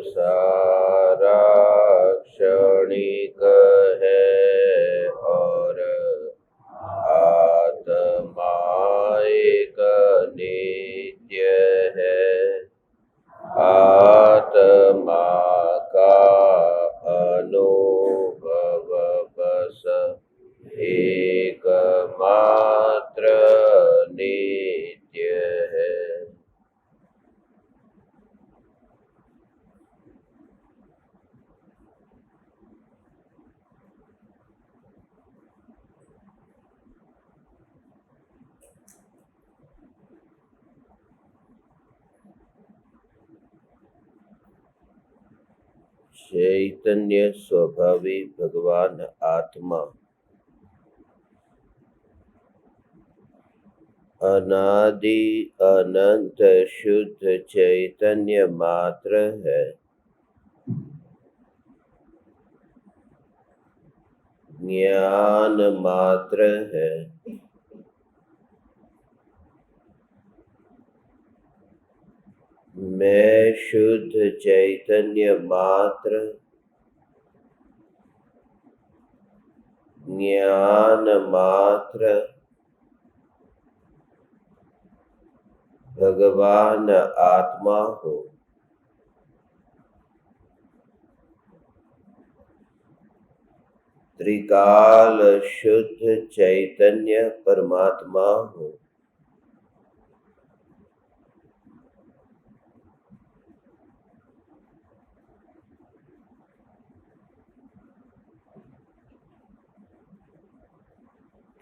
सारा क्षणिक है और आत्मा एक नित्य है। आत्मा का अनुभव बस एकमात्र नित्य है। चैतन्य स्वभावी भगवान आत्मा अनादि अनंत शुद्ध चैतन्य मात्र है। ज्ञान मात्र है। मैं शुद्ध चैतन्य मात्र, ज्ञान मात्र, भगवान आत्मा हूँ। त्रिकाल शुद्ध चैतन्य परमात्मा हूँ।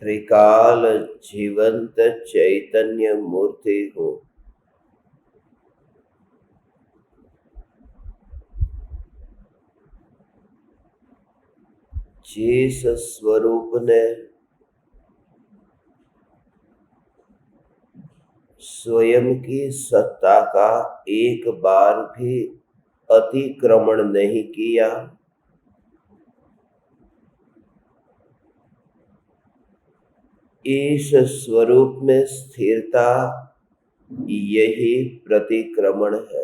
त्रिकाल जीवंत चैतन्य मूर्ति हूँ। जिस स्वरूप ने स्वयं की सत्ता का एक बार भी अतिक्रमण नहीं किया, इस स्वरूप में स्थिरता यही प्रतिक्रमण है।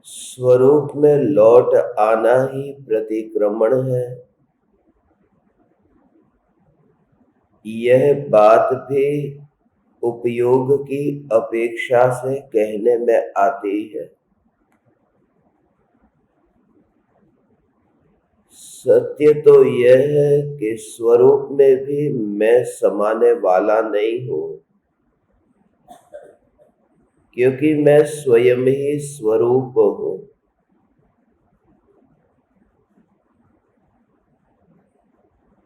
स्वरूप में लौट आना ही प्रतिक्रमण है। यह बात भी उपयोग की अपेक्षा से कहने में आती है। सत्य तो यह है कि स्वरूप में भी मैं समाने वाला नहीं हूँ, क्योंकि मैं स्वयं ही स्वरूप हूँ।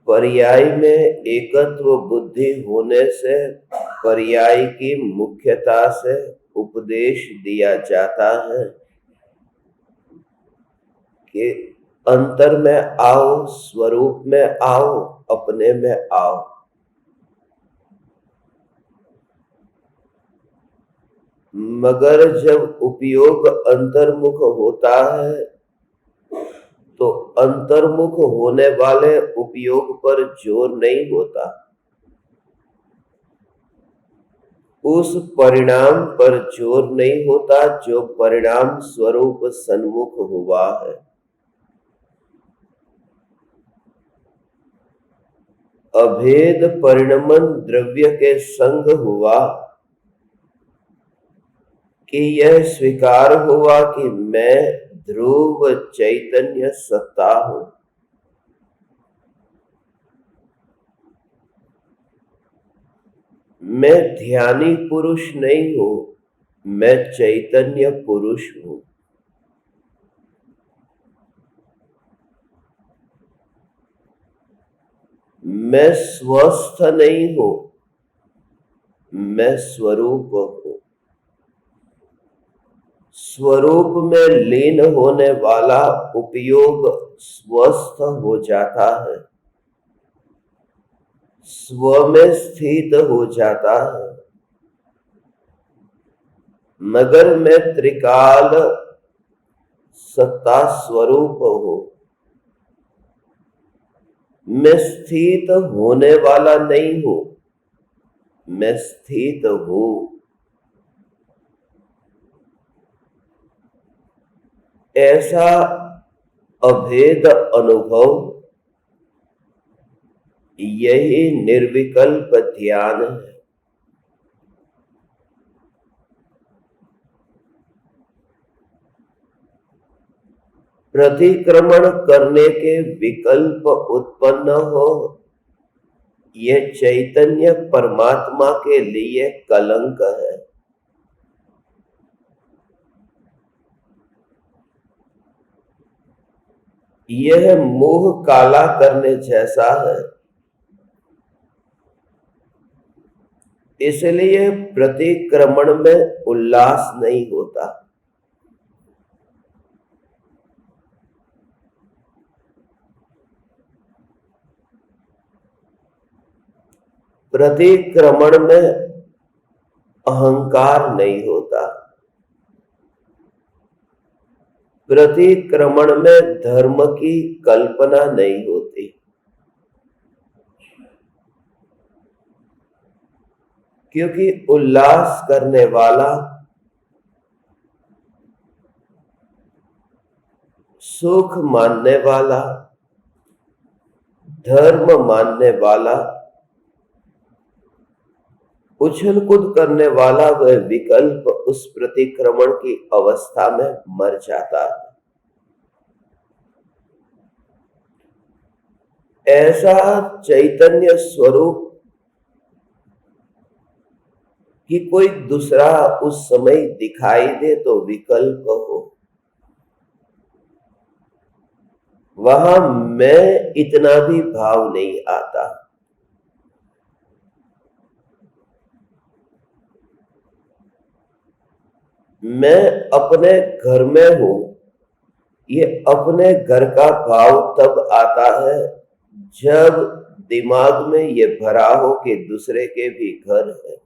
पर्याय में एकत्व बुद्धि होने से पर्याय की मुख्यता से उपदेश दिया जाता है कि अंतर में आओ, स्वरूप में आओ, अपने में आओ। मगर जब उपयोग अंतर्मुख होता है तो अंतर्मुख होने वाले उपयोग पर जोर नहीं होता, उस परिणाम पर जोर नहीं होता जो परिणाम स्वरूप सन्मुख हुआ है। अभेद परिणमन द्रव्य के संग हुआ कि यह स्वीकार हुआ कि मैं ध्रुव चैतन्य सत्ता हूँ। मैं ध्यानी पुरुष नहीं हूँ, मैं चैतन्य पुरुष हूँ। मैं स्वस्थ नहीं हूँ, मैं स्वरूप हूँ। स्वरूप में लीन होने वाला उपयोग स्वस्थ हो जाता है, स्व में स्थित हो जाता है। मगर मैं त्रिकाल सत्ता स्वरूप हूँ, मैं स्थित होने वाला नहीं हूँ, में स्थित हूं। ऐसा अभेद अनुभव यही निर्विकल्प ध्यान है। प्रतिक्रमण करने के विकल्प उत्पन्न हो, यह चैतन्य परमात्मा के लिए कलंक है। यह मोह काला करने जैसा है। इसलिए प्रतिक्रमण में उल्लास नहीं होता। प्रतिक्रमण में अहंकार नहीं होता। प्रतिक्रमण में धर्म की कल्पना नहीं होती। क्योंकि उल्लास करने वाला, सुख मानने वाला, धर्म मानने वाला, उछल कूद करने वाला वह विकल्प उस प्रतिक्रमण की अवस्था में मर जाता है। ऐसा चैतन्य स्वरूप कि कोई दूसरा उस समय दिखाई दे तो विकल्प हो, वहां मैं इतना भी भाव नहीं आता। मैं अपने घर में हूं, ये अपने घर का भाव तब आता है जब दिमाग में ये भरा हो कि दूसरे के भी घर है।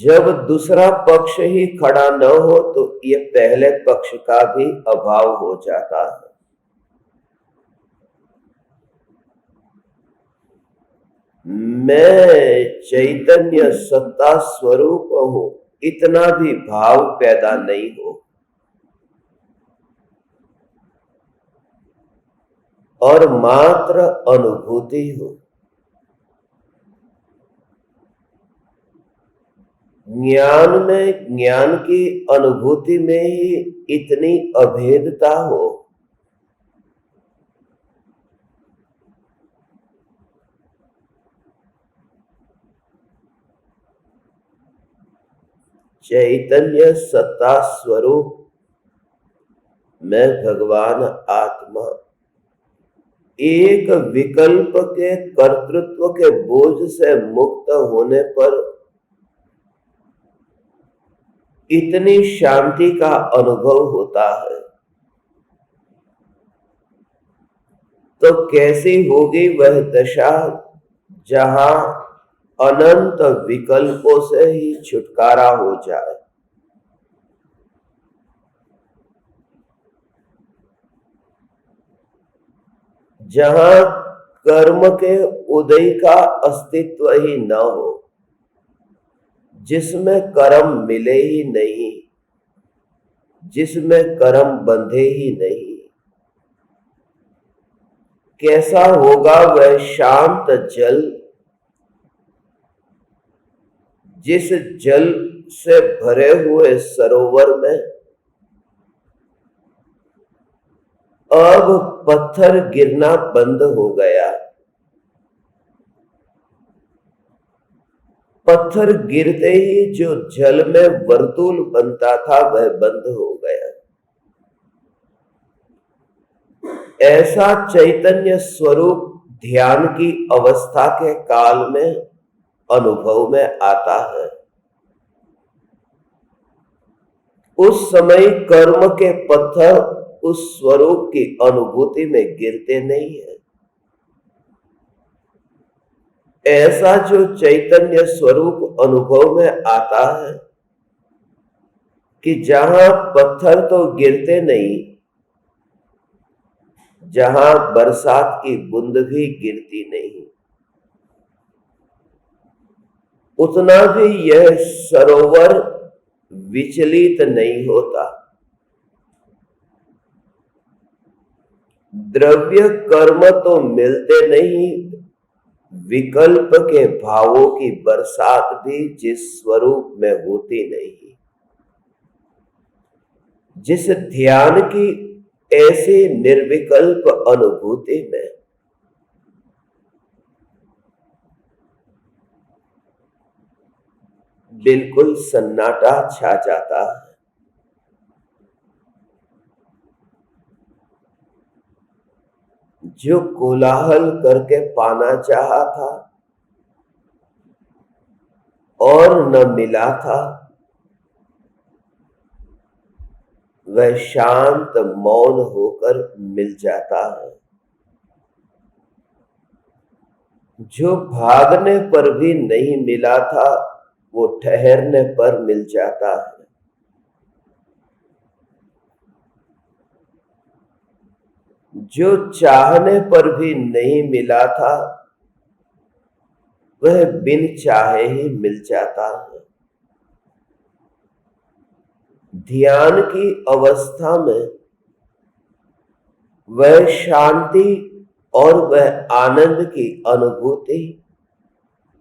जब दूसरा पक्ष ही खड़ा न हो तो ये पहले पक्ष का भी अभाव हो जाता है। मैं चैतन्य सत्ता स्वरूप हूं, इतना भी भाव पैदा नहीं हो। और मात्र अनुभूति हो। ज्ञान में, ज्ञान की अनुभूति में ही इतनी अभेदता हो। चैतन्य सत्ता स्वरूप मैं भगवान आत्मा एक विकल्प के कर्तृत्व के बोझ से मुक्त होने पर इतनी शांति का अनुभव होता है, तो कैसी होगी वह दशा जहां अनंत विकल्पों से ही छुटकारा हो जाए। जहां कर्म के उदय का अस्तित्व ही न हो, जिसमें कर्म मिले ही नहीं, जिसमें कर्म बंधे ही नहीं। कैसा होगा वह शांत जल, जिस जल से भरे हुए सरोवर में अब पत्थर गिरना बंद हो गया। पत्थर गिरते ही जो जल में वर्तुल बनता था वह बंद हो गया। ऐसा चैतन्य स्वरूप ध्यान की अवस्था के काल में अनुभव में आता है। उस समय कर्म के पत्थर उस स्वरूप की अनुभूति में गिरते नहीं है। ऐसा जो चैतन्य स्वरूप अनुभव में आता है कि जहां पत्थर तो गिरते नहीं, जहां बरसात की बूंद भी गिरती नहीं, उतना भी यह सरोवर विचलित नहीं होता। द्रव्य कर्म तो मिलते नहीं, विकल्प के भावों की बरसात भी जिस स्वरूप में होती नहीं, जिस ध्यान की ऐसी निर्विकल्प अनुभूति में बिल्कुल सन्नाटा छा जाता है। जो कोलाहल करके पाना चाहा था और न मिला था, वह शांत मौन होकर मिल जाता है। जो भागने पर भी नहीं मिला था, वो ठहरने पर मिल जाता है। जो चाहने पर भी नहीं मिला था, वह बिन चाहे ही मिल जाता है। ध्यान की अवस्था में वह शांति और वह आनंद की अनुभूति,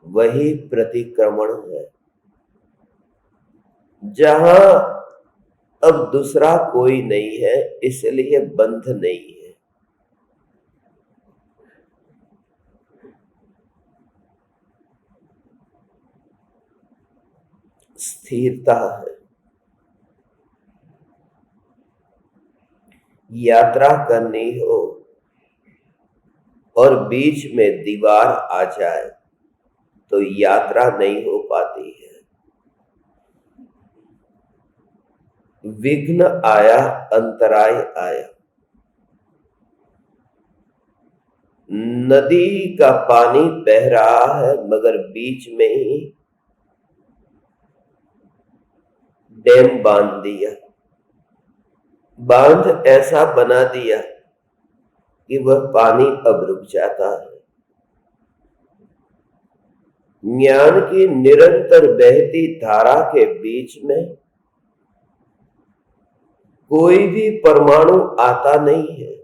वही प्रतिक्रमण है, जहां अब दूसरा कोई नहीं है, इसलिए बंध नहीं है। स्थिरता है। यात्रा करनी हो और बीच में दीवार आ जाए तो यात्रा नहीं हो पाती है। विघ्न आया, अंतराय आया। नदी का पानी बह रहा है, मगर बीच में ही डैम बांध दिया, बांध ऐसा बना दिया कि वह पानी अब रुक जाता है। ज्ञान की निरंतर बहती धारा के बीच में कोई भी परमाणु आता नहीं है।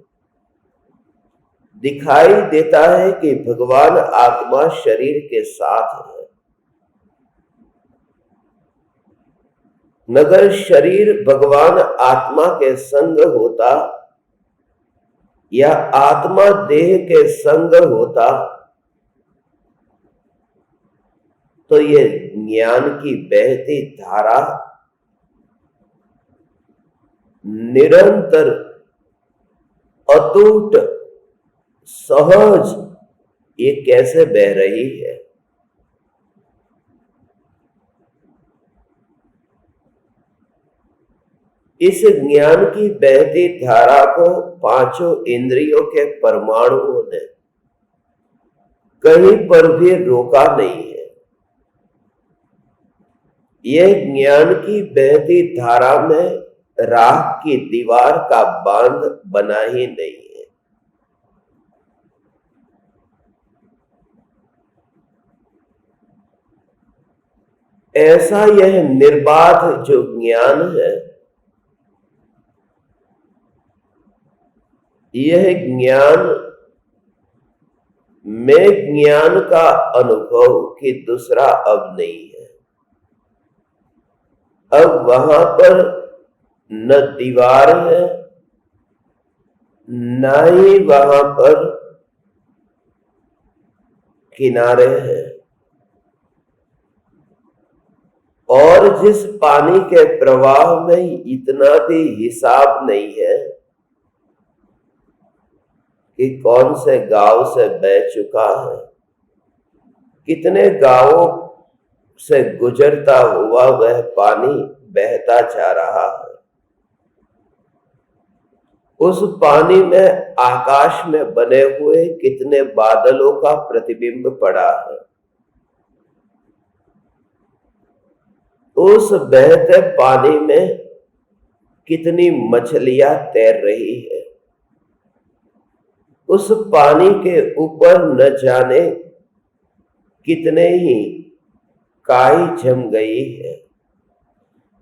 दिखाई देता है कि भगवान आत्मा शरीर के साथ है, मगर शरीर भगवान आत्मा के संग होता या आत्मा देह के संग होता तो ये ज्ञान की बहती धारा निरंतर अटूट सहज ये कैसे बह रही है। इस ज्ञान की बहती धारा को पांचों इंद्रियों के परमाणुओं ने कहीं पर भी रोका नहीं है। यह ज्ञान की बहती धारा में राख की दीवार का बांध बना ही नहीं है। ऐसा यह निर्बाध जो ज्ञान है, यह ज्ञान में ज्ञान का अनुभव कि दूसरा अब नहीं है। अब वहां पर न दीवार है, न ही वहां पर किनारे हैं। और जिस पानी के प्रवाह में इतना भी हिसाब नहीं है कि कौन से गांव से बह चुका है, कितने गांवों से गुजरता हुआ वह पानी बहता जा रहा है। उस पानी में आकाश में बने हुए कितने बादलों का प्रतिबिंब पड़ा है। उस बहते पानी में कितनी मछलियां तैर रही है। उस पानी के ऊपर न जाने कितने ही काई जम गई है,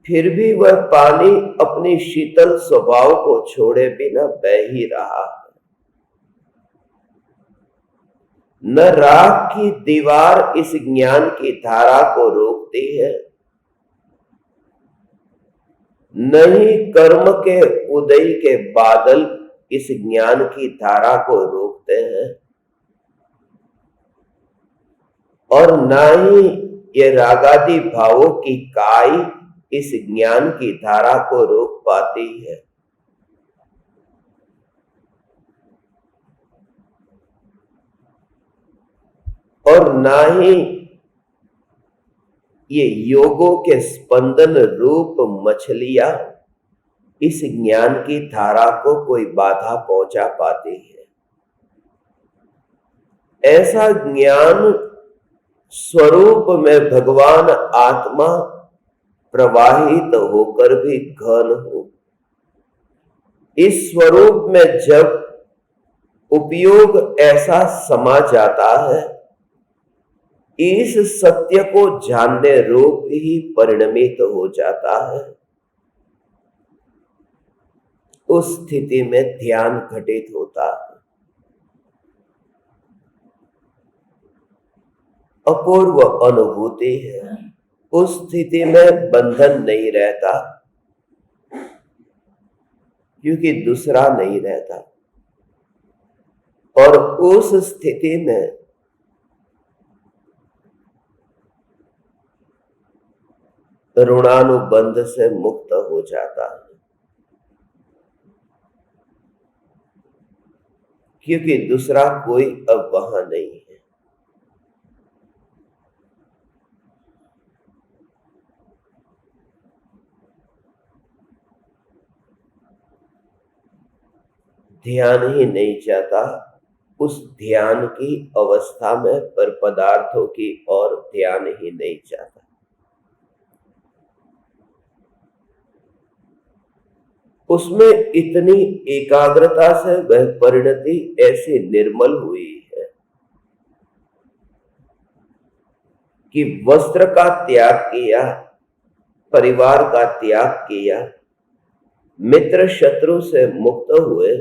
फिर भी वह पानी अपनी शीतल स्वभाव को छोड़े बिना बह ही रहा है। न राख की दीवार इस ज्ञान की धारा को रोकती है, न ही कर्म के उदय के बादल इस ज्ञान की धारा को रोकते हैं, और न ही ये रागादि भावों की काई इस ज्ञान की धारा को रोक पाती है। और ना ही ये योगों के स्पंदन रूप मछलियां इस ज्ञान की धारा को कोई बाधा पहुंचा पाती है। ऐसा ज्ञान स्वरूप में भगवान आत्मा प्रवाहित होकर भी घन हो, इस स्वरूप में जब उपयोग ऐसा समा जाता है, इस सत्य को जानने रूप ही परिणमित हो जाता है, उस स्थिति में ध्यान घटित होता है। अपूर्व अनुभूति है। उस स्थिति में बंधन नहीं रहता, क्योंकि दूसरा नहीं रहता, और उस स्थिति में ऋणानुबंध से मुक्त हो जाता है, क्योंकि दूसरा कोई अब वहां नहीं है। ध्यान ही नहीं चाहता, उस ध्यान की अवस्था में पर पदार्थों की और ध्यान ही नहीं चाहता। उसमें इतनी एकाग्रता से वह परिणति ऐसी निर्मल हुई है कि वस्त्र का त्याग किया, परिवार का त्याग किया, मित्र शत्रु से मुक्त हुए,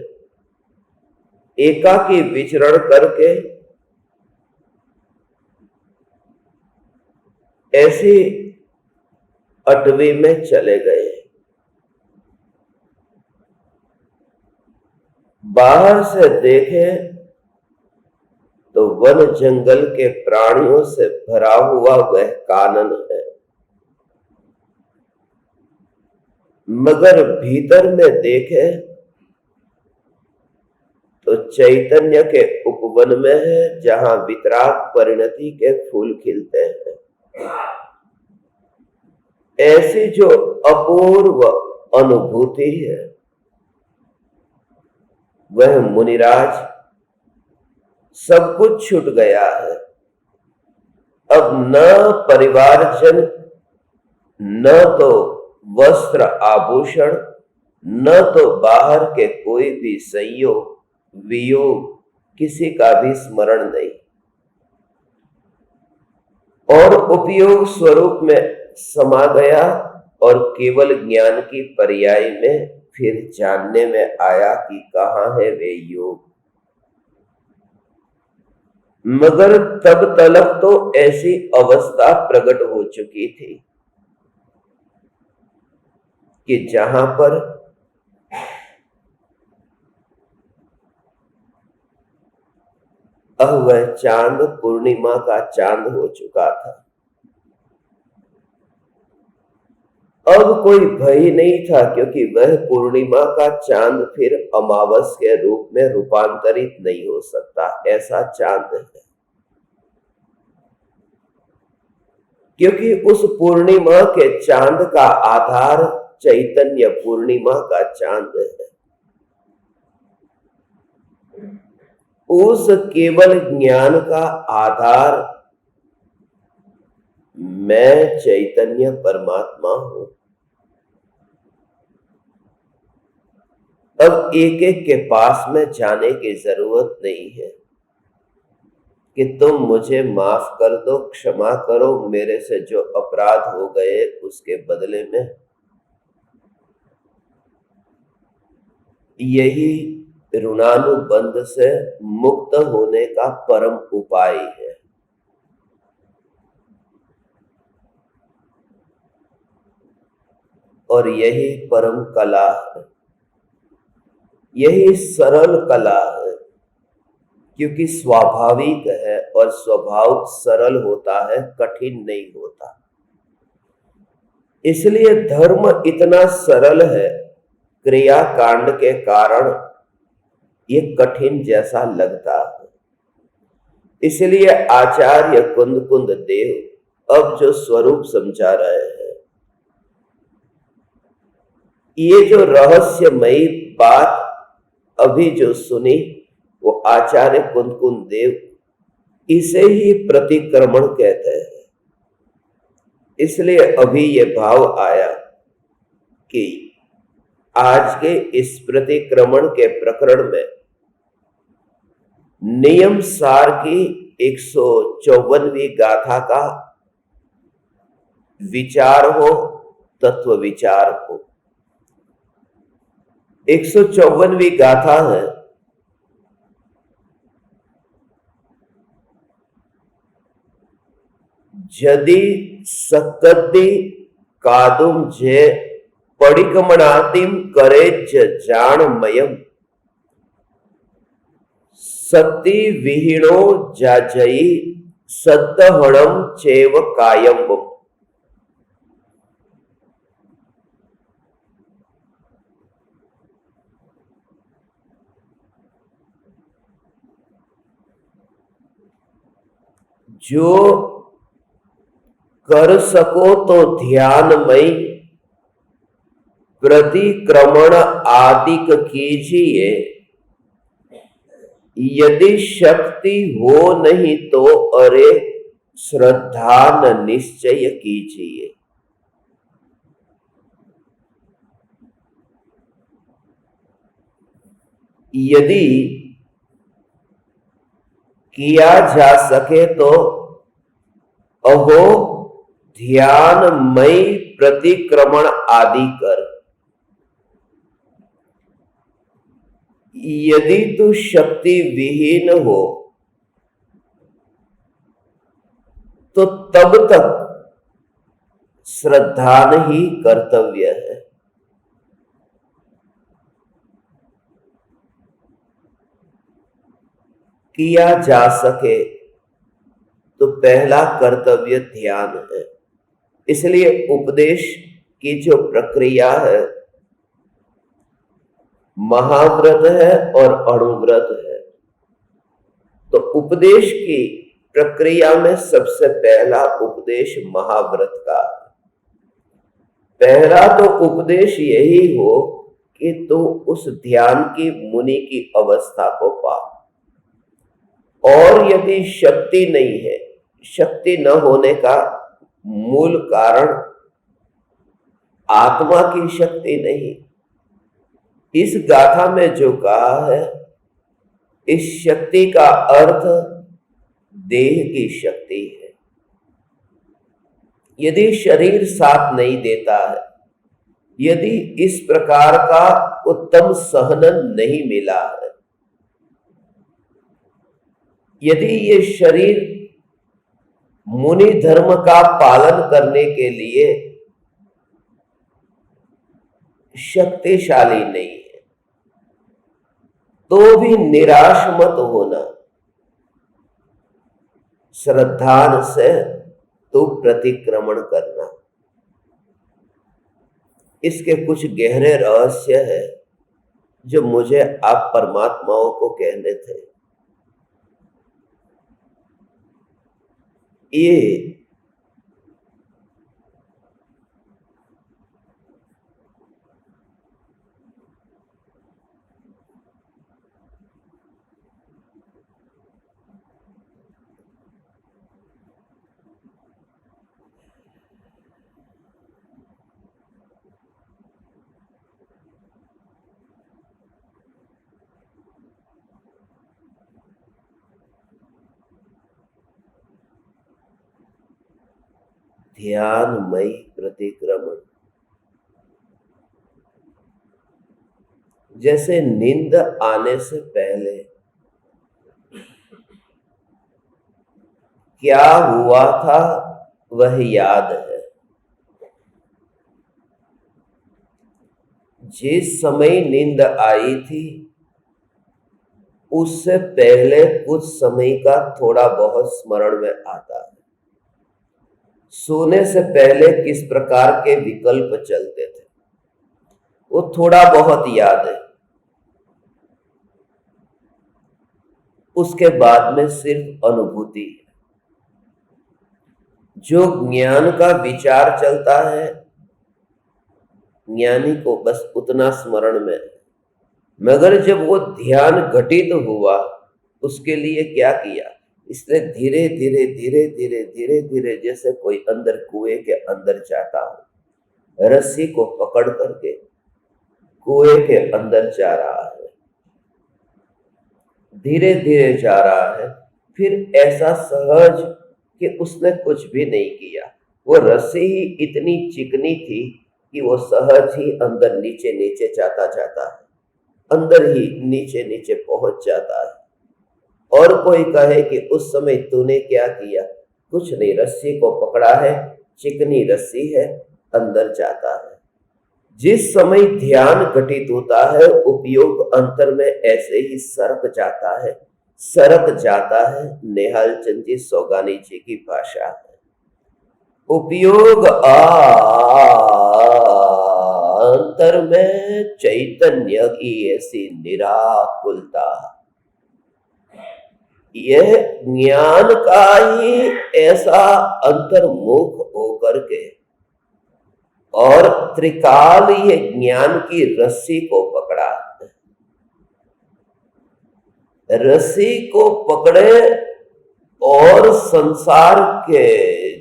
एकाकी विचरण करके ऐसी अटवी में चले गए। बाहर से देखे तो वन जंगल के प्राणियों से भरा हुआ वह कानन है, मगर भीतर में देखे तो चैतन्य के उपवन में है, जहां वितराग परिणति के फूल खिलते हैं। ऐसी जो अपूर्व अनुभूति है, वह मुनिराज सब कुछ छूट गया है। अब न परिवारजन, न तो वस्त्र आभूषण, न तो बाहर के कोई भी संयोग वियोग, किसी का भी स्मरण नहीं, और उपयोग स्वरूप में समा गया, और केवल ज्ञान की पर्याय में फिर जानने में आया कि कहां है वे योग। मगर तब तलक तो ऐसी अवस्था प्रकट हो चुकी थी कि जहां पर अब वह चांद पूर्णिमा का चांद हो चुका था। अब कोई भय नहीं था, क्योंकि वह पूर्णिमा का चांद फिर अमावस के रूप में रूपांतरित नहीं हो सकता, ऐसा चांद है। क्योंकि उस पूर्णिमा के चांद का आधार चैतन्य पूर्णिमा का चांद है। उस केवल ज्ञान का आधार मैं चैतन्य परमात्मा हूं। अब एक एक के पास में जाने की जरूरत नहीं है, कि तुम मुझे माफ कर दो, क्षमा करो, मेरे से जो अपराध हो गए उसके बदले में। यही ऋणानुबंध से मुक्त होने का परम उपाय है। और यही परम कला है, यही सरल कला है, क्योंकि स्वाभाविक है और स्वभाव सरल होता है, कठिन नहीं होता। इसलिए धर्म इतना सरल है, क्रिया कांड के कारण ये कठिन जैसा लगता है। इसलिए आचार्य कुंद कुंद देव अब जो स्वरूप समझा रहे हैं, ये जो रहस्यमयी बात अभी जो सुनी, वो आचार्य कुंद कुंद देव इसे ही प्रतिक्रमण कहते हैं। इसलिए अभी ये भाव आया कि आज के इस प्रतिक्रमण के प्रकरण में नियम सार की 154वीं गाथा का विचार हो, तत्व विचार हो। 154वीं गाथा है, जदि सकद्दि कादुम जे पडिकमणातिम करे जाणमयम सती विहीणो जाजई सद्दहणम चेव कायम। जो कर सको तो ध्यानमयी प्रतिक्रमण आदिक कीजिए, यदि शक्ति हो नहीं तो अरे श्रद्धान निश्चय कीजिए। यदि किया जा सके तो अहो ध्यानमयी प्रतिक्रमण आदि कर। यदि तू शक्ति विहीन हो तो तब तक श्रद्धान ही कर्तव्य है। किया जा सके तो पहला कर्तव्य ध्यान है। इसलिए उपदेश की जो प्रक्रिया है, महाव्रत है और अणुव्रत है। तो उपदेश की प्रक्रिया में सबसे पहला उपदेश महाव्रत का है। पहला तो उपदेश यही हो कि तू उस ध्यान की मुनि की अवस्था को पा। और यदि शक्ति नहीं है, शक्ति न होने का मूल कारण आत्मा की शक्ति नहीं। इस गाथा में जो कहा है, इस शक्ति का अर्थ देह की शक्ति है। यदि शरीर साथ नहीं देता है, यदि इस प्रकार का उत्तम सहनन नहीं मिला है, यदि ये शरीर मुनि धर्म का पालन करने के लिए शक्तिशाली नहीं है, तो भी निराश मत होना। श्रद्धान से तू प्रतिक्रमण करना। इसके कुछ गहरे रहस्य है जो मुझे आप परमात्माओं को कहने थे। ये ध्यानमयी प्रतिक्रमण। जैसे नींद आने से पहले क्या हुआ था वह याद है। जिस समय नींद आई थी उससे पहले कुछ समय का थोड़ा बहुत स्मरण में आता है। सोने से पहले किस प्रकार के विकल्प चलते थे वो थोड़ा बहुत याद है। उसके बाद में सिर्फ अनुभूति है। जो ज्ञान का विचार चलता है ज्ञानी को बस उतना स्मरण में है। मगर जब वो ध्यान घटित हुआ उसके लिए क्या किया, इसलिए धीरे धीरे धीरे धीरे धीरे धीरे जैसे कोई अंदर कुएं के अंदर जाता हो, रस्सी को पकड़ करके कुएं के अंदर जा रहा है, धीरे धीरे जा रहा है। फिर ऐसा सहज कि उसने कुछ भी नहीं किया। वो रस्सी ही इतनी चिकनी थी कि वो सहज ही अंदर नीचे नीचे जाता जाता है, अंदर ही नीचे नीचे पहुंच जाता है। और कोई कहे कि उस समय तूने क्या किया, कुछ नहीं, रस्सी को पकड़ा है, चिकनी रस्सी है, अंदर जाता है। जिस समय ध्यान घटित होता है उपयोग अंतर में ऐसे ही सरक जाता है, सरक जाता है। नेहाल चंद जी सोगानी जी की भाषा है। उपयोग अंतर में चैतन्य की ऐसी निराकुलता, यह ज्ञान का ही ऐसा अंतर्मुख होकर के और त्रिकाल ये ज्ञान की रस्सी को पकड़ा, रस्सी को पकड़े और संसार के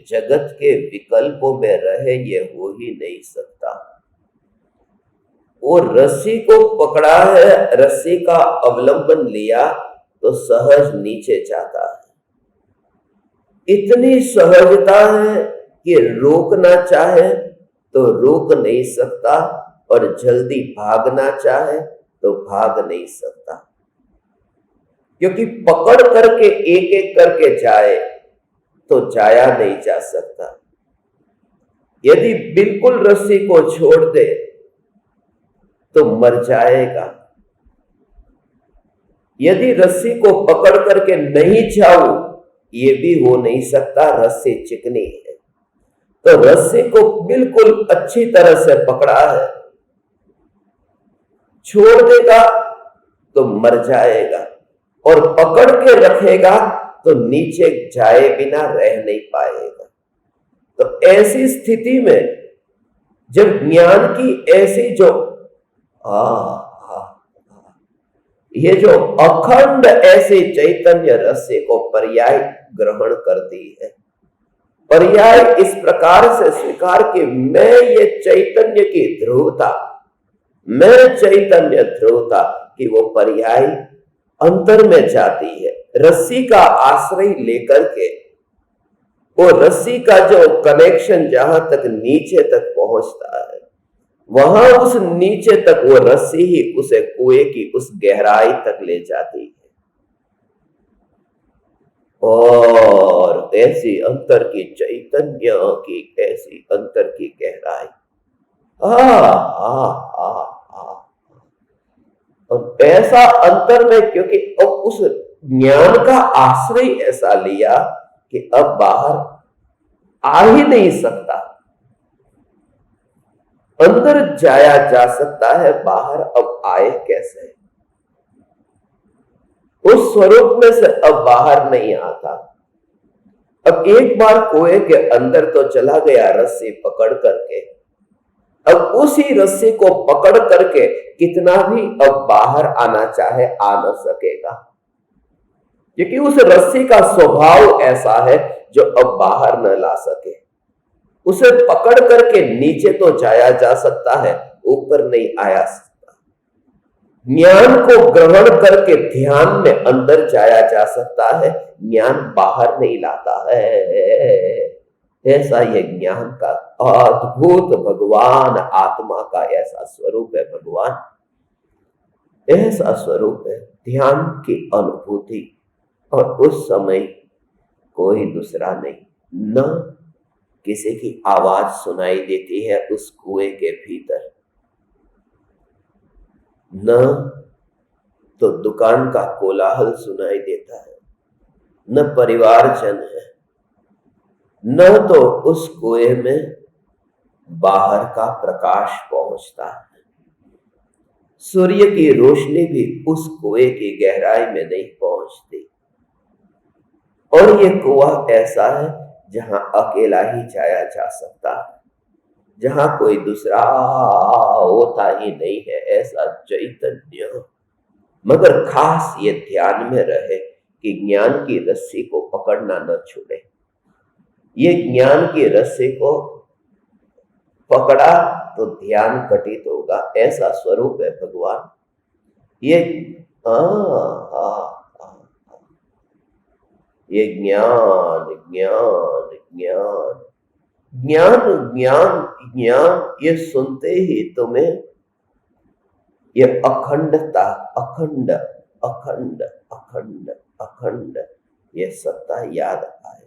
जगत के विकल्पों में रहे, ये हो ही नहीं सकता। वो रस्सी को पकड़ा है, रस्सी का अवलंबन लिया तो सहज नीचे जाता है। इतनी सहजता है कि रोकना चाहे तो रोक नहीं सकता और जल्दी भागना चाहे तो भाग नहीं सकता, क्योंकि पकड़ करके एक एक करके जाए तो जाया नहीं जा सकता। यदि बिल्कुल रस्सी को छोड़ दे तो मर जाएगा। यदि रस्सी को पकड़ करके नहीं जाऊं, ये भी हो नहीं सकता, रस्सी चिकनी है। तो रस्सी को बिल्कुल अच्छी तरह से पकड़ा है, छोड़ देगा तो मर जाएगा, और पकड़ के रखेगा तो नीचे जाए बिना रह नहीं पाएगा। तो ऐसी स्थिति में जब ज्ञान की ऐसी जो ये जो अखंड ऐसे चैतन्य रस्सी को पर्याय ग्रहण करती है, पर्याय इस प्रकार से स्वीकार कि मैं ये चैतन्य की ध्रुवता, मैं चैतन्य ध्रुवता कि वो पर्याय अंतर में जाती है। रस्सी का आश्रय लेकर के वो रस्सी का जो कनेक्शन जहां तक नीचे तक पहुंचता है, वहां उस नीचे तक वो रस्सी ही उसे कुएं की उस गहराई तक ले जाती है। और ऐसी अंतर की चैतन्य की ऐसी अंतर की गहराई, और ऐसा अंतर में, क्योंकि अब उस ज्ञान का आश्रय ऐसा लिया कि अब बाहर आ ही नहीं सकता। अंदर जाया जा सकता है, बाहर अब आए कैसे? उस स्वरूप में से अब बाहर नहीं आता। अब एक बार कुएं के अंदर तो चला गया रस्सी पकड़ करके, अब उसी रस्सी को पकड़ करके कितना भी अब बाहर आना चाहे आ न सकेगा, क्योंकि उस रस्सी का स्वभाव ऐसा है जो अब बाहर न ला सके। उसे पकड़ करके नीचे तो जाया जा सकता है, ऊपर नहीं आया सकता। ज्ञान को ग्रहण करके ध्यान में अंदर जाया जा सकता है, ज्ञान बाहर नहीं लाता है। ऐसा ये ज्ञान का अद्भुत भगवान आत्मा का ऐसा स्वरूप है। भगवान ऐसा स्वरूप है, ध्यान की अनुभूति। और उस समय कोई दूसरा नहीं, न किसी की आवाज सुनाई देती है उस कुएं के भीतर, न तो दुकान का कोलाहल सुनाई देता है, न परिवारजन है, न तो उस कुएं में बाहर का प्रकाश पहुंचता है। सूर्य की रोशनी भी उस कुएं की गहराई में नहीं पहुंचती। और ये कुआं ऐसा है जहां अकेला ही जाया जा सकता है, जहां कोई दूसरा होता ही नहीं है, ऐसा चैतन्य। मगर खास ये ध्यान में रहे कि ज्ञान की रस्सी को पकड़ना न छूटे। ये ज्ञान की रस्सी को पकड़ा तो ध्यान घटित होगा, ऐसा स्वरूप है भगवान। ये आ, आ, आ, ये ज्ञान ज्ञान ज्ञान ज्ञान ज्ञान ज्ञान, ये सुनते ही तुम्हें ये अखंडता, अखंड अखंड अखंड अखंड ये सत्ता याद आए।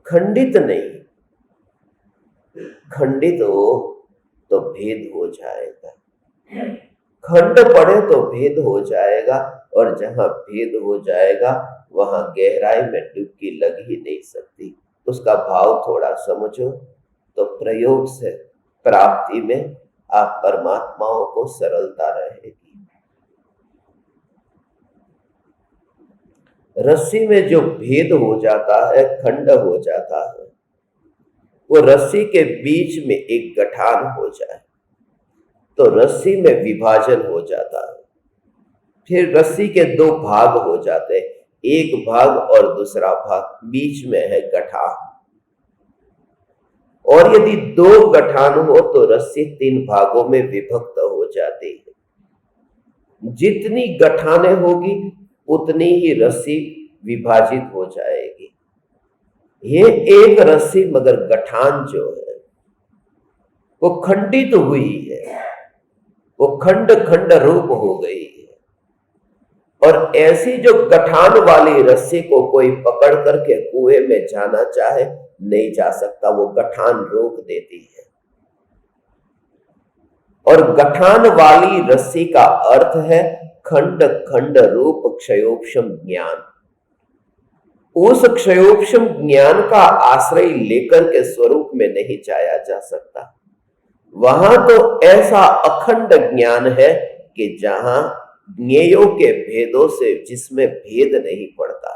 खंडित नहीं, खंडित हो तो भेद हो जाएगा, खंड पड़े तो भेद हो जाएगा। और जहां भेद हो जाएगा वहां गहराई में डुबकी लग ही नहीं सकती। उसका भाव थोड़ा समझो तो प्रयोग से प्राप्ति में आप परमात्माओं को सरलता रहेगी। रस्सी में जो भेद हो जाता है, खंड हो जाता है, वो रस्सी के बीच में एक गठान हो जाए तो रस्सी में विभाजन हो जाता है। फिर रस्सी के दो भाग हो जाते हैं, एक भाग और दूसरा भाग, बीच में है गठान। और यदि दो गठान हो तो रस्सी तीन भागों में विभक्त हो जाती है। जितनी गठाने होगी उतनी ही रस्सी विभाजित हो जाएगी। ये एक रस्सी मगर गठान जो है वो खंडित हुई है, वो खंड खंड रूप हो गई है। और ऐसी जो गठान वाली रस्सी को कोई पकड़ करके कुएं में जाना चाहे नहीं जा सकता, वो गठान रोक देती है। और गठान वाली रस्सी का अर्थ है खंड खंड रूप क्षयोपशम ज्ञान। उस क्षयोपशम ज्ञान का आश्रय लेकर के स्वरूप में नहीं जाया जा सकता। वहां तो ऐसा अखंड ज्ञान है कि जहां ज्ञेयों के भेदों से जिसमें भेद नहीं पड़ता,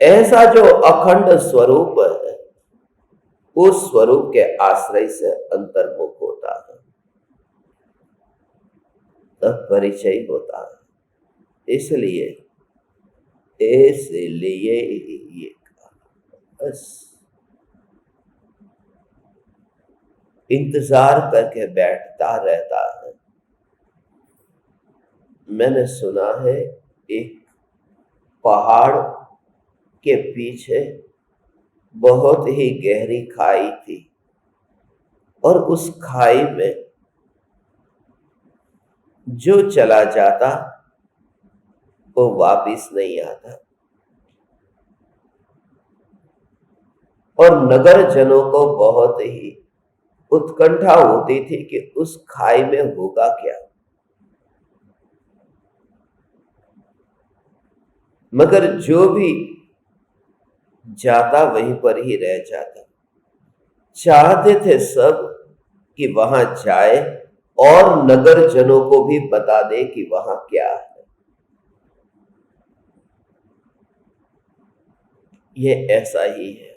ऐसा जो अखंड स्वरूप है, उस स्वरूप के आश्रय से अंतर्मुख होता है, तब परिचय होता है। इसलिए ये बस इंतजार करके बैठता रहता है। मैंने सुना है एक पहाड़ के पीछे बहुत ही गहरी खाई थी और उस खाई में जो चला जाता वो वापिस नहीं आता। और नगर जनों को बहुत ही उत्कंठा होती थी कि उस खाई में होगा क्या, मगर जो भी जाता वहीं पर ही रह जाता। चाहते थे सब कि वहां जाए और नगर जनों को भी बता दे कि वहां क्या है। ये ऐसा ही है।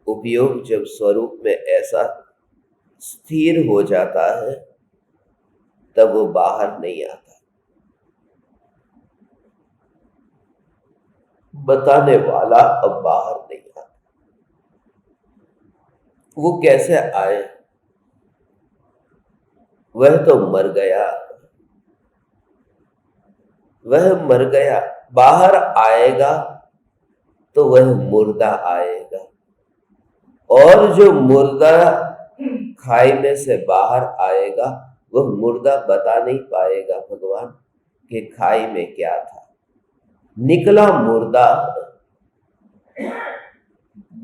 उपयोग जब स्वरूप में ऐसा स्थिर हो जाता है तब वो बाहर नहीं आता। बताने वाला अब बाहर नहीं आता। वो कैसे आए, वह तो मर गया। वह मर गया, बाहर आएगा तो वह मुर्दा आएगा, और जो मुर्दा खाई में से बाहर आएगा वह मुर्दा बता नहीं पाएगा भगवान कि खाई में क्या था। निकला मुर्दा,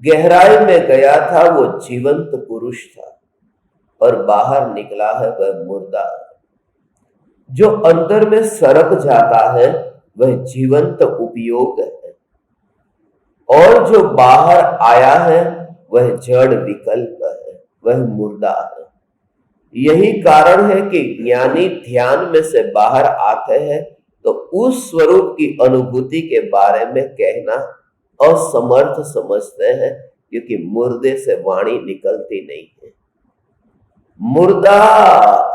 गहराई में गया था वो जीवंत पुरुष था, और बाहर निकला है वह मुर्दा। जो अंदर में सरक जाता है वह जीवंत उपयोग है, और जो बाहर आया है वह जड़ विकल्प है, वह मुर्दा है। यही कारण है कि ज्ञानी ध्यान में से बाहर आते हैं तो उस स्वरूप की अनुभूति के बारे में कहना असमर्थ समझते हैं, क्योंकि मुर्दे से वाणी निकलती नहीं है। मुर्दा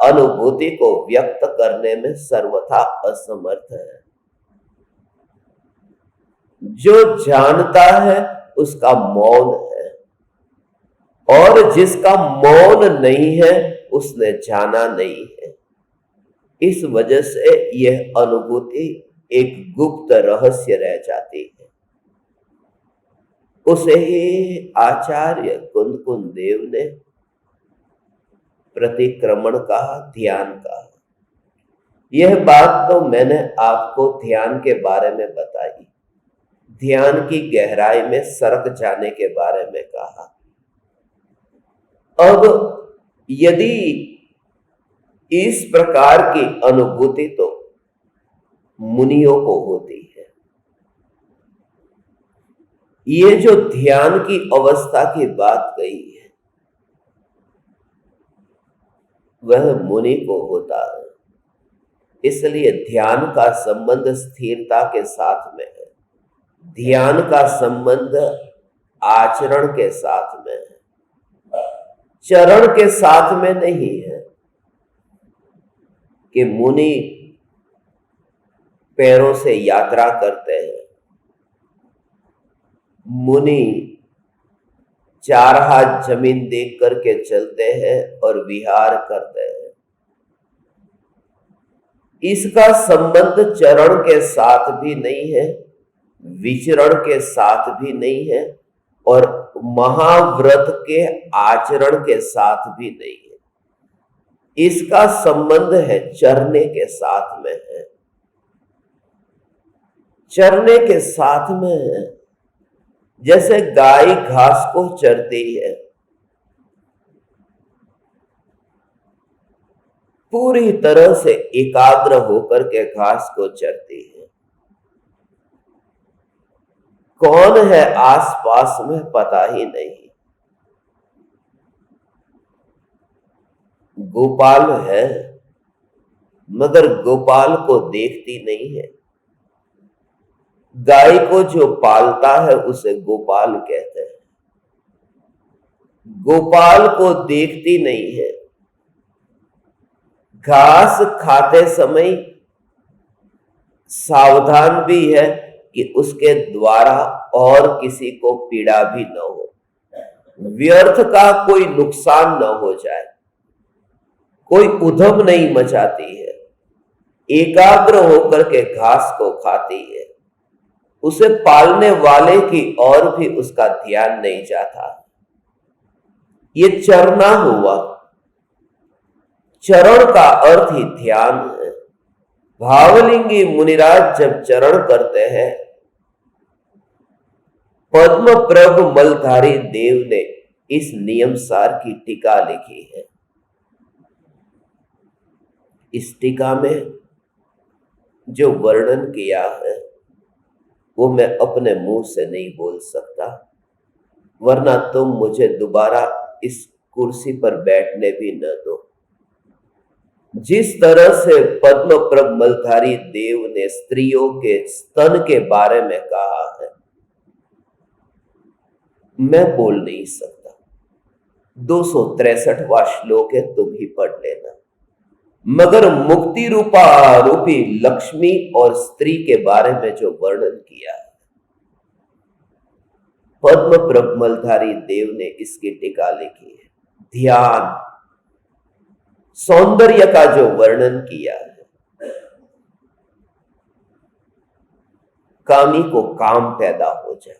अनुभूति को व्यक्त करने में सर्वथा असमर्थ है। जो जानता है उसका मौन है, और जिसका मौन नहीं है उसने जाना नहीं है। इस वजह से यह अनुभूति एक गुप्त रहस्य रह जाती है। उसे ही आचार्य कुंदकुंद देव ने प्रतिक्रमण कहा, ध्यान कहा। यह बात तो मैंने आपको ध्यान के बारे में बताई, ध्यान की गहराई में सरक जाने के बारे में कहा। अब यदि इस प्रकार की अनुभूति तो मुनियों को होती है, ये जो ध्यान की अवस्था की बात कही है वह मुनि को होता है। इसलिए ध्यान का संबंध स्थिरता के साथ में है, ध्यान का संबंध आचरण के साथ में है, चरण के साथ में नहीं है कि मुनि पैरों से यात्रा करते हैं, मुनि 4 हाथ जमीन देख करके चलते हैं और विहार करते हैं। इसका संबंध चरण के साथ भी नहीं है, विचरण के साथ भी नहीं है, और महाव्रत के आचरण के साथ भी नहीं है। इसका संबंध है चरने के साथ में है, चरने के साथ में है। जैसे गाय घास को चरती है, पूरी तरह से एकाग्र होकर के घास को चरती है। कौन है आसपास में पता ही नहीं, गोपाल है मगर गोपाल को देखती नहीं है। गाय को जो पालता है उसे गोपाल कहते हैं, गोपाल को देखती नहीं है। घास खाते समय सावधान भी है कि उसके द्वारा और किसी को पीड़ा भी न हो, व्यर्थ का कोई नुकसान न हो जाए, कोई उधम नहीं मचाती है, एकाग्र होकर के घास को खाती है। उसे पालने वाले की और भी उसका ध्यान नहीं जाता। ये चरना हुआ, चरण का अर्थ ही ध्यान है। भावलिंगी मुनिराज जब चरण करते हैं, पद्म प्रभ मलधारी देव ने इस नियम सार की टीका लिखी है। इस टीका में जो वर्णन किया है वो मैं अपने मुंह से नहीं बोल सकता, वरना तुम मुझे दोबारा इस कुर्सी पर बैठने भी न दो। जिस तरह से पद्म प्रभ मलधारी देव ने स्त्रियों के स्तन के बारे में कहा है, मैं बोल नहीं सकता। 263वां श्लोक है, तुम ही पढ़ लेना। मगर मुक्ति रूपी लक्ष्मी और स्त्री के बारे में जो वर्णन किया है, पद्म प्रभ मलधारी देव ने इसकी टीका लिखी है। ध्यान, सौंदर्य का जो वर्णन किया है, कामी को काम पैदा हो जाए,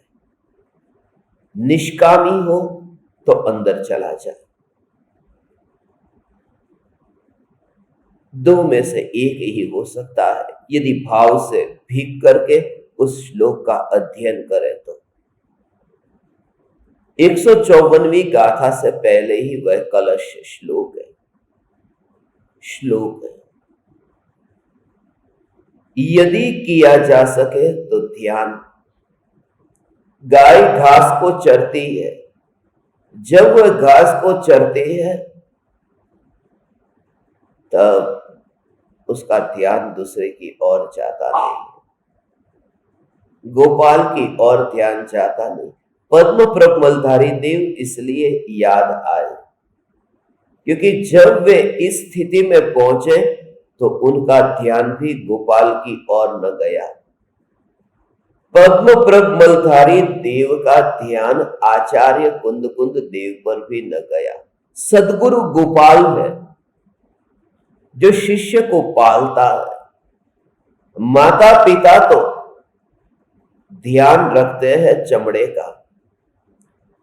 निष्कामी हो तो अंदर चला जाए। दो में से एक ही हो सकता है यदि भाव से भीग करके उस श्लोक का अध्ययन करें तो। 154वीं गाथा से पहले ही वह कलश श्लोक है। यदि किया जा सके तो ध्यान। गाय घास को चरती है, जब वह घास को चरती है तब उसका ध्यान दूसरे की ओर जाता नहीं, गोपाल की ओर ध्यान जाता नहीं। पद्म प्रकमलधारी देव इसलिए याद आए क्योंकि जब वे इस स्थिति में पहुंचे तो उनका ध्यान भी गोपाल की ओर न गया। पद्म प्रकमलधारी देव का ध्यान आचार्य कुंद देव पर भी न गया। सदगुरु गोपाल है जो शिष्य को पालता है। माता पिता तो ध्यान रखते हैं चमड़े का,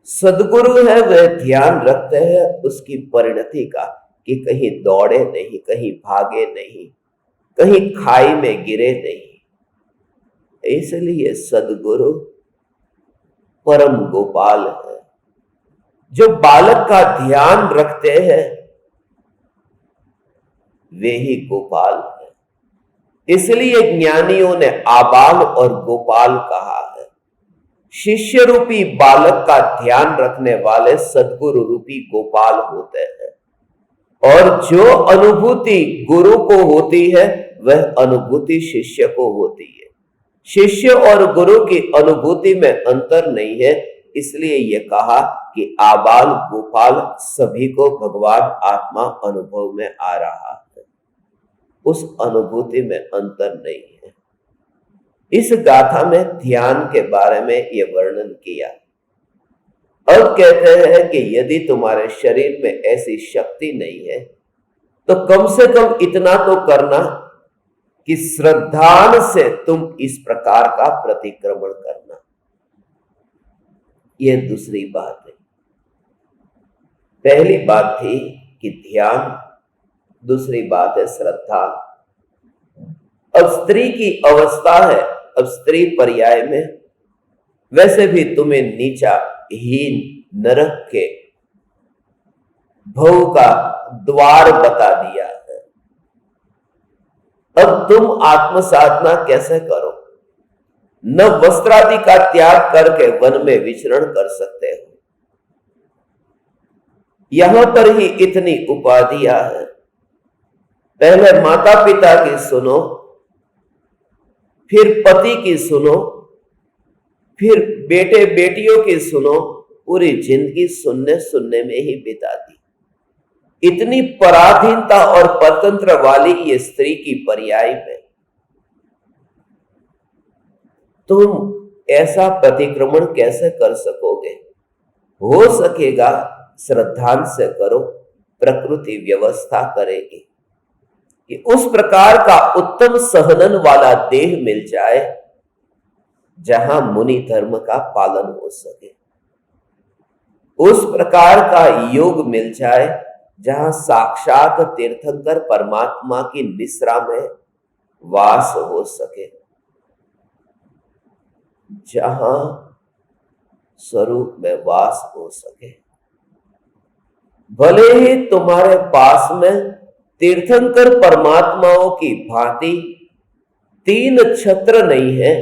सदगुरु है वह ध्यान रखते हैं उसकी परिणति का, कि कहीं दौड़े नहीं, कहीं भागे नहीं, कहीं खाई में गिरे नहीं। इसलिए सदगुरु परम गोपाल है जो बालक का ध्यान रखते हैं, वे ही गोपाल है। इसलिए ज्ञानियों ने आबाल और गोपाल कहा है। शिष्य रूपी बालक का ध्यान रखने वाले सदगुरु रूपी गोपाल होते हैं, और जो अनुभूति गुरु को होती है वह अनुभूति शिष्य को होती है। शिष्य और गुरु की अनुभूति में अंतर नहीं है, इसलिए ये कहा कि आबाल गोपाल सभी को भगवान आत्मा अनुभव में आ रहा है, उस अनुभूति में अंतर नहीं है। इस गाथा में ध्यान के बारे में यह वर्णन किया। अब कहते हैं कि यदि तुम्हारे शरीर में ऐसी शक्ति नहीं है तो कम से कम इतना तो करना कि श्रद्धान से तुम इस प्रकार का प्रतिक्रमण करना। यह दूसरी बात है। पहली बात थी कि ध्यान, दूसरी बात है श्रद्धा। अब स्त्री की अवस्था है, अब स्त्री पर्याय में वैसे भी तुम्हें नीचा हीन नरक के भव का द्वार बता दिया है। अब तुम आत्म साधना कैसे करो? न वस्त्रादि का त्याग करके वन में विचरण कर सकते हो। यहां पर ही इतनी उपाधियां हैं। पहले माता पिता की सुनो, फिर पति की सुनो, फिर बेटे बेटियों की सुनो, पूरी जिंदगी सुनने में ही बिता दी। इतनी पराधीनता और परतंत्र वाली ये स्त्री की पर्याय में तुम ऐसा प्रतिक्रमण कैसे कर सकोगे? हो सकेगा श्रद्धांत से करो, प्रकृति व्यवस्था करेगी कि उस प्रकार का उत्तम सहनन वाला देह मिल जाए जहां मुनि धर्म का पालन हो सके, उस प्रकार का योग मिल जाए जहां साक्षात तीर्थंकर परमात्मा की निश्रा में वास हो सके, जहां स्वरूप में वास हो सके। भले ही तुम्हारे पास में तीर्थंकर परमात्माओं की भांति 3 छत्र नहीं है,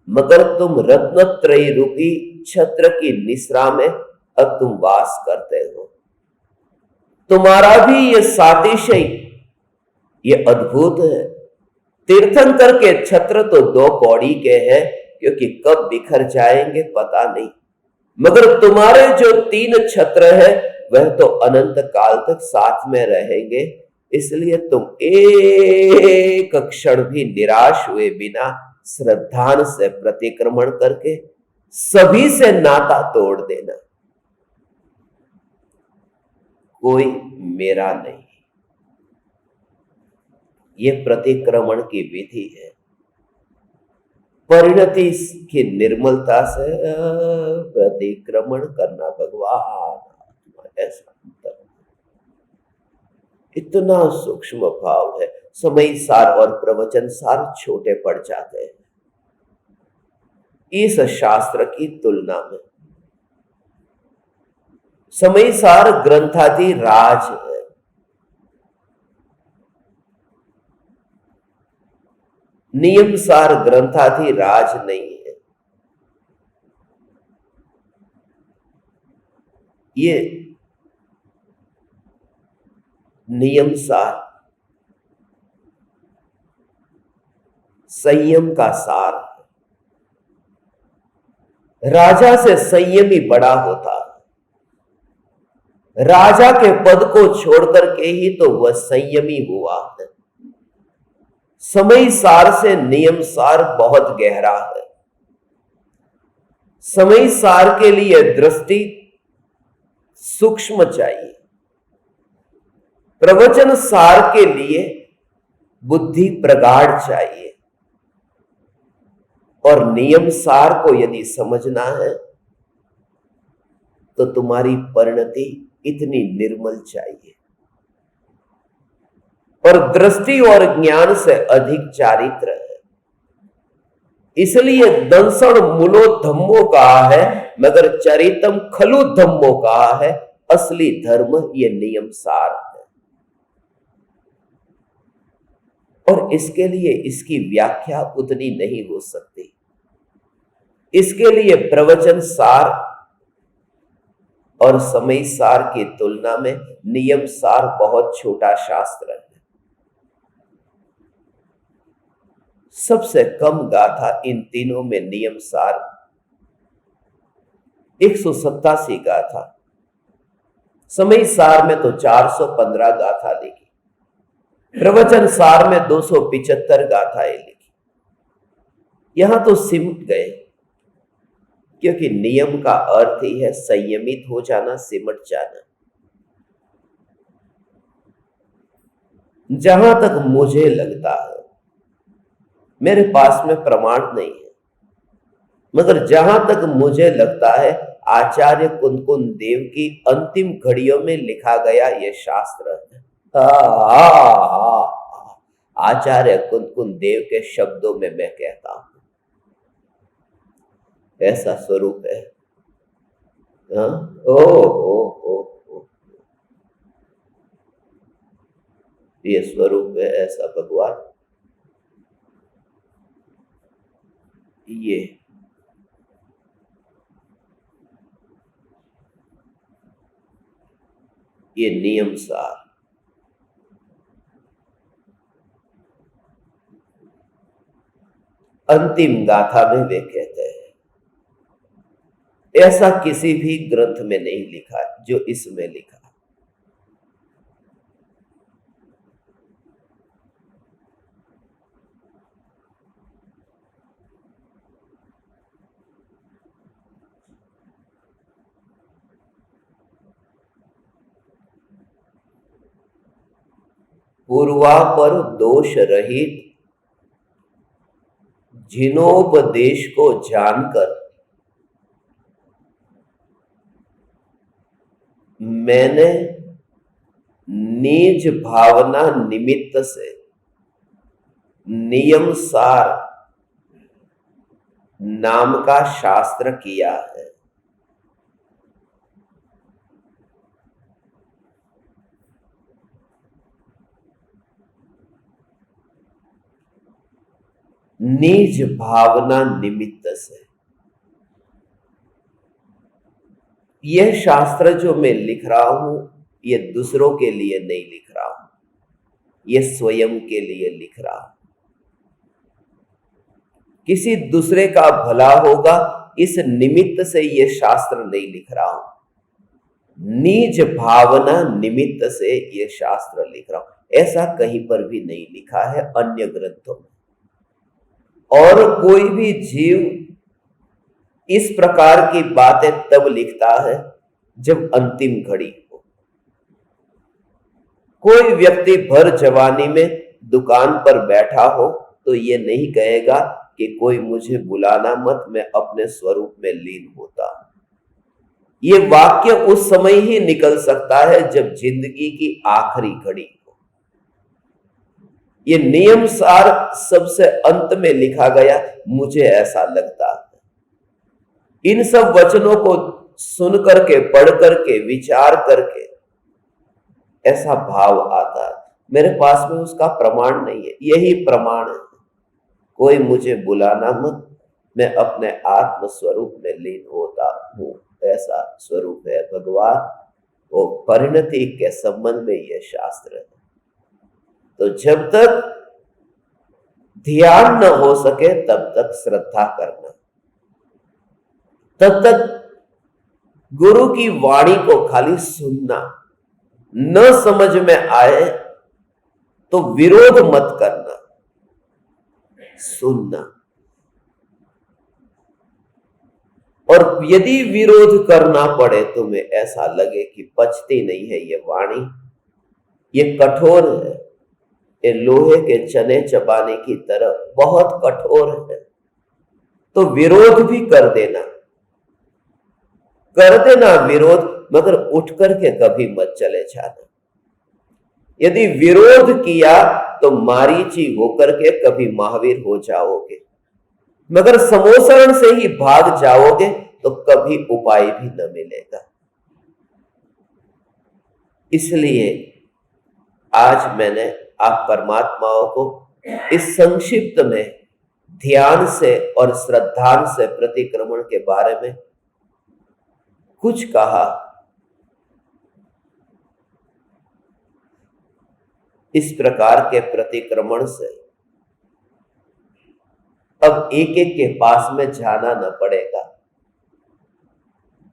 मगर तुम रत्नत्रयी रूपी छत्र की निश्रा में अब तुम वास करते हो। तुम्हारा भी ये सातिशय, ये अद्भुत है। तीर्थंकर के छत्र तो 2 कौड़ी के हैं, क्योंकि कब बिखर जाएंगे पता नहीं, मगर तुम्हारे जो 3 छत्र है वह तो अनंत काल तक साथ में रहेंगे। इसलिए तुम एक क्षण भी निराश हुए बिना श्रद्धान से प्रतिक्रमण करके सभी से नाता तोड़ देना। कोई मेरा नहीं, ये प्रतिक्रमण की विधि है। परिणति की निर्मलता से प्रतिक्रमण करना भगवान, ऐसा अंतर। इतना सूक्ष्म भाव है। समय सार और प्रवचन सार छोटे पड़ जाते हैं इस शास्त्र की तुलना में। समय सार ग्रंथादि राज है, नियम सार ग्रंथादि राज नहीं है। ये नियम सार संयम का सार है। राजा से संयमी बड़ा होता है। राजा के पद को छोड़कर के ही तो वह संयमी हुआ है। समय सार से नियम सार बहुत गहरा है। समय सार के लिए दृष्टि सूक्ष्म चाहिए, प्रवचन सार के लिए बुद्धि प्रगाढ़ चाहिए, और नियम सार को यदि समझना है तो तुम्हारी परिणति इतनी निर्मल चाहिए, और दृष्टि और ज्ञान से अधिक चारित्र है। इसलिए दंसण मूलो धम्मो कहा है, मगर चरितम खलु धम्मो कहा है। असली धर्म ये नियम सार है, और इसके लिए इसकी व्याख्या उतनी नहीं हो सकती। इसके लिए प्रवचन सार और समय सार की तुलना में नियम सार बहुत छोटा शास्त्र है। सबसे कम गाथा इन तीनों में नियम सार 187 गाथा, समय सार में तो 415 गाथा लिखी, प्रवचन सार में 275 गाथाएं लिखी। यहां तो सिमट गए, क्योंकि नियम का अर्थ ही है संयमित हो जाना, सिमट जाना। जहां तक मुझे लगता है, मेरे पास में प्रमाण नहीं है, मगर जहां तक मुझे लगता है आचार्य कुंदकुन देव की अंतिम घड़ियों में लिखा गया यह शास्त्र है। आचार्य कुंदकुन देव के शब्दों में मैं कहता हूं, ऐसा स्वरूप है। ओ, ये स्वरूप है ऐसा भगवान। ये नियम सार। अंतिम गाथा में वे कहते हैं, ऐसा किसी भी ग्रंथ में नहीं लिखा जो इसमें लिखा। पूर्वापर दोष रहित जिनोपदेश को जानकर मैंने निज भावना निमित्त से नियम सार नाम का शास्त्र किया है। निज भावना निमित्त से यह शास्त्र जो मैं लिख रहा हूं, यह दूसरों के लिए नहीं लिख रहा हूं, यह स्वयं के लिए लिख रहा हूं। किसी दूसरे का भला होगा इस निमित्त से यह शास्त्र नहीं लिख रहा हूं, निज भावना निमित्त से यह शास्त्र लिख रहा हूं। ऐसा कहीं पर भी नहीं लिखा है अन्य ग्रंथों में। और कोई भी जीव इस प्रकार की बातें तब लिखता है जब अंतिम घड़ी हो। कोई व्यक्ति भर जवानी में दुकान पर बैठा हो तो ये नहीं कहेगा कि कोई मुझे बुलाना मत, मैं अपने स्वरूप में लीन होता हूं। ये वाक्य उस समय ही निकल सकता है जब जिंदगी की आखिरी घड़ी हो। ये नियम सार सबसे अंत में लिखा गया, मुझे ऐसा लगता है। इन सब वचनों को सुन करके, पढ़ करके, विचार करके ऐसा भाव आता है। मेरे पास में उसका प्रमाण नहीं है, यही प्रमाण है। कोई मुझे बुलाना मत, मैं अपने आत्म स्वरूप में लीन होता हूं। ऐसा स्वरूप है भगवान। वो परिणति के संबंध में यह शास्त्र है। तो जब तक ध्यान न हो सके तब तक श्रद्धा करना, तब तक गुरु की वाणी को खाली सुनना। न समझ में आए तो विरोध मत करना, सुनना। और यदि विरोध करना पड़े, तुम्हें ऐसा लगे कि पचती नहीं है ये वाणी, ये कठोर है, ये लोहे के चने चबाने की तरह बहुत कठोर है, तो विरोध भी कर देना विरोध, मगर उठ करके कभी मत चले जाना। यदि विरोध किया तो मारीची होकर के कभी महावीर हो जाओगे, मगर समोसरण से ही भाग जाओगे तो कभी उपाय भी न मिलेगा। इसलिए आज मैंने आप परमात्माओं को इस संक्षिप्त में ध्यान से और श्रद्धान से प्रतिक्रमण के बारे में कुछ कहा। इस प्रकार के प्रतिक्रमण से अब एक एक के पास में जाना न पड़ेगा।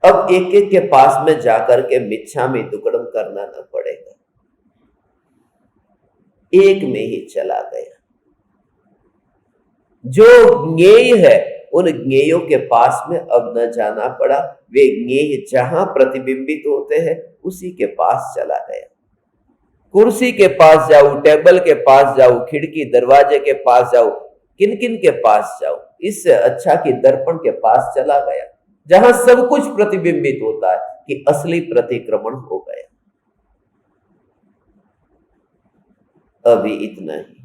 अब एक एक के पास में जाकर के मिच्छामि दुक्कडम करना न पड़ेगा। एक में ही चला गया। जो ज्ञेय है उन ज्ञेयों के पास में अब न जाना पड़ा। वे ज्ञेय जहां प्रतिबिंबित होते हैं उसी के पास चला गया। कुर्सी के पास जाऊं, टेबल के पास जाऊं, खिड़की दरवाजे के पास जाऊं, किन किन के पास जाऊं, इससे अच्छा कि दर्पण के पास चला गया, जहां सब कुछ प्रतिबिंबित होता है कि असली प्रतिक्रमण हो गया। अभी इतना ही।